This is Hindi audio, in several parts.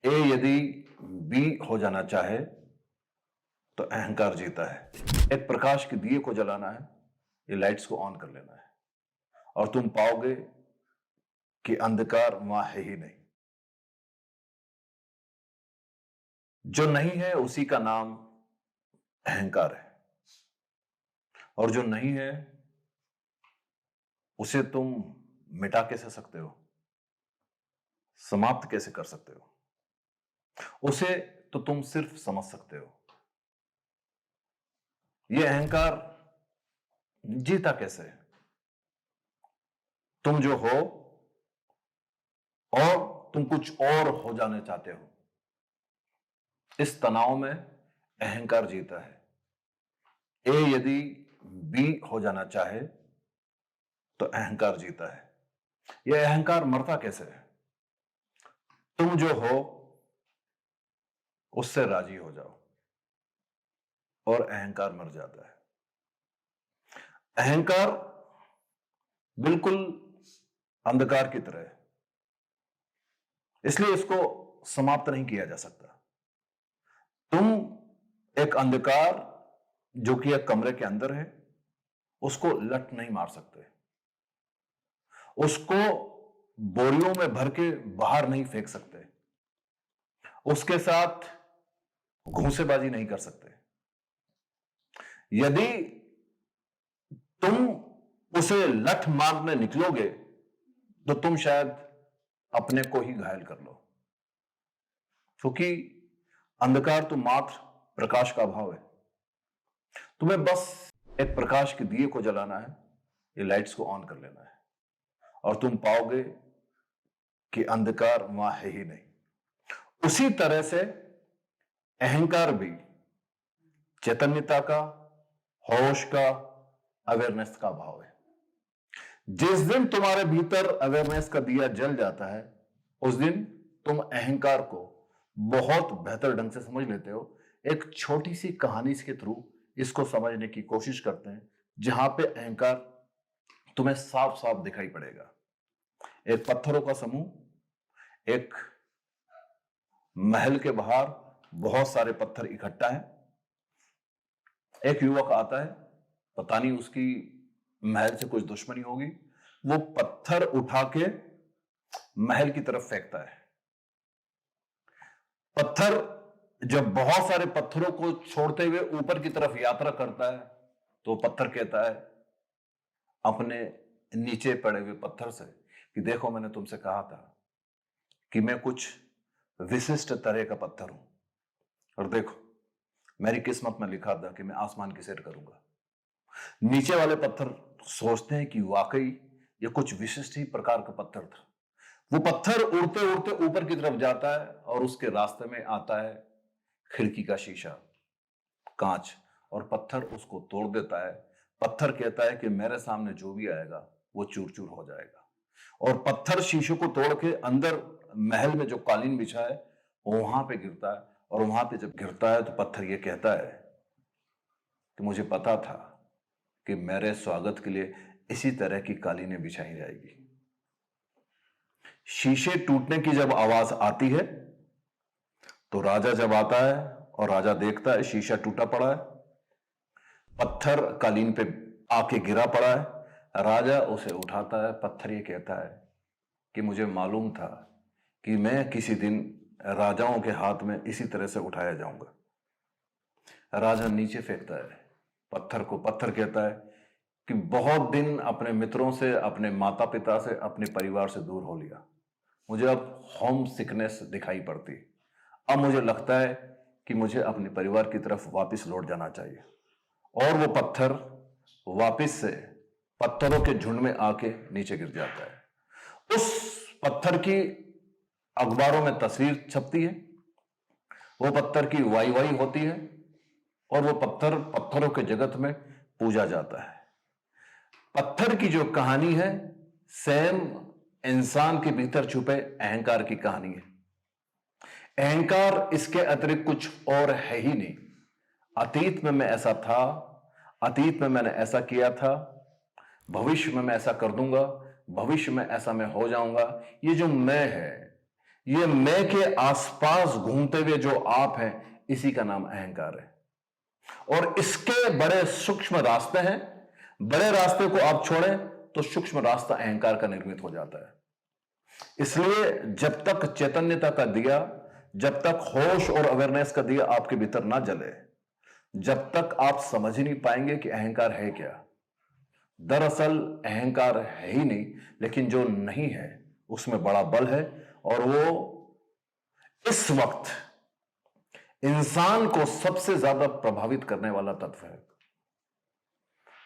ए यदि बी हो जाना चाहे तो अहंकार जीता है। एक प्रकाश के दिए को जलाना है, ये लाइट्स को ऑन कर लेना है और तुम पाओगे कि अंधकार वहां है ही नहीं। जो नहीं है उसी का नाम अहंकार है और जो नहीं है उसे तुम मिटा कैसे सकते हो, समाप्त कैसे कर सकते हो? उसे तो तुम सिर्फ समझ सकते हो। यह अहंकार जीता कैसे है? तुम जो हो और तुम कुछ और हो जाने चाहते हो, इस तनाव में अहंकार जीता है। ए यदि बी हो जाना चाहे तो अहंकार जीता है। यह अहंकार मरता कैसे है? तुम जो हो उससे राजी हो जाओ और अहंकार मर जाता है। अहंकार बिल्कुल अंधकार की तरह है, इसलिए इसको समाप्त नहीं किया जा सकता। तुम एक अंधकार जो कि एक कमरे के अंदर है, उसको लट नहीं मार सकते, उसको बोरियों में भर के बाहर नहीं फेंक सकते, उसके साथ घूंसेबाजी नहीं कर सकते। यदि तुम उसे लठ मारने निकलोगे तो तुम शायद अपने को ही घायल कर लो, क्योंकि अंधकार तो मात्र प्रकाश का अभाव है। तुम्हें बस एक प्रकाश के दिए को जलाना है, ये लाइट्स को ऑन कर लेना है और तुम पाओगे कि अंधकार वहां है ही नहीं। उसी तरह से अहंकार भी चैतन्यता का, होश का, अवेयरनेस का भाव है। जिस दिन तुम्हारे भीतर अवेयरनेस का दिया जल जाता है, उस दिन तुम अहंकार को बहुत बेहतर ढंग से समझ लेते हो। एक छोटी सी कहानी के थ्रू इसको समझने की कोशिश करते हैं, जहां पे अहंकार तुम्हें साफ साफ दिखाई पड़ेगा। एक पत्थरों का समूह, एक महल के बाहर बहुत सारे पत्थर इकट्ठा है। एक युवक आता है, पता नहीं उसकी महल से कुछ दुश्मनी होगी, वो पत्थर उठा के महल की तरफ फेंकता है। पत्थर जब बहुत सारे पत्थरों को छोड़ते हुए ऊपर की तरफ यात्रा करता है, तो पत्थर कहता है अपने नीचे पड़े हुए पत्थर से कि देखो, मैंने तुमसे कहा था कि मैं कुछ विशिष्ट तरह का पत्थर हूं, और देखो मेरी किस्मत में लिखा था कि मैं आसमान की सैर करूंगा। नीचे वाले पत्थर सोचते हैं कि वाकई ये कुछ विशिष्ट ही प्रकार का पत्थर था। वो पत्थर उड़ते उड़ते ऊपर की तरफ जाता है और उसके रास्ते में आता है खिड़की का शीशा, कांच, और पत्थर उसको तोड़ देता है। पत्थर कहता है कि मेरे सामने जो भी आएगा वो चूर चूर हो जाएगा, और पत्थर शीशे को तोड़ के अंदर महल में जो कालीन बिछा है वो वहां पे गिरता है, और वहां पे जब गिरता है तो पत्थर ये कहता है कि मुझे पता था कि मेरे स्वागत के लिए इसी तरह की कालीनें बिछाई जाएगी। शीशे टूटने की जब आवाज आती है तो राजा जब आता है और राजा देखता है शीशा टूटा पड़ा है, पत्थर कालीन पे आके गिरा पड़ा है, राजा उसे उठाता है। पत्थर ये कहता है कि मुझे मालूम था कि मैं किसी दिन राजाओं के हाथ में इसी तरह से उठाया जाऊंगा। राजा नीचे फेंकता है पत्थर को। पत्थर कहता है कि बहुत दिन अपने मित्रों से, अपने माता पिता से, अपने परिवार से दूर हो लिया, मुझे अब होम सिकनेस दिखाई पड़ती। अब मुझे लगता है कि मुझे अपने परिवार की तरफ वापस लौट जाना चाहिए। और वो पत्थर वापस से पत्थरों के झुंड में आके नीचे गिर जाता है। उस पत्थर की अखबारों में तस्वीर छपती है, वो पत्थर की वाई वाई होती है, और वो पत्थर पत्थरों के जगत में पूजा जाता है। पत्थर की जो कहानी है सेम इंसान के भीतर छुपे अहंकार की कहानी है। अहंकार इसके अतिरिक्त कुछ और है ही नहीं। अतीत में मैं ऐसा था, अतीत में मैंने ऐसा किया था, भविष्य में मैं ऐसा कर दूंगा, भविष्य में ऐसा मैं हो जाऊंगा। ये जो मैं है, ये मैं के आसपास घूमते हुए जो आप हैं, इसी का नाम अहंकार है। और इसके बड़े सूक्ष्म रास्ते हैं। बड़े रास्ते को आप छोड़ें तो सूक्ष्म रास्ता अहंकार का निर्मित हो जाता है। इसलिए जब तक चैतन्यता का दिया, जब तक होश और अवेयरनेस का दिया आपके भीतर ना जले, जब तक आप समझ ही नहीं पाएंगे कि अहंकार है क्या। दरअसल अहंकार है ही नहीं, लेकिन जो नहीं है उसमें बड़ा बल है, और वो इस वक्त इंसान को सबसे ज्यादा प्रभावित करने वाला तत्व है।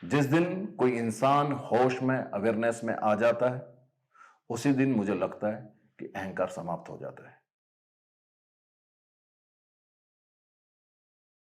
जिस दिन कोई इंसान होश में, अवेयरनेस में आ जाता है, उसी दिन मुझे लगता है कि अहंकार समाप्त हो जाता है।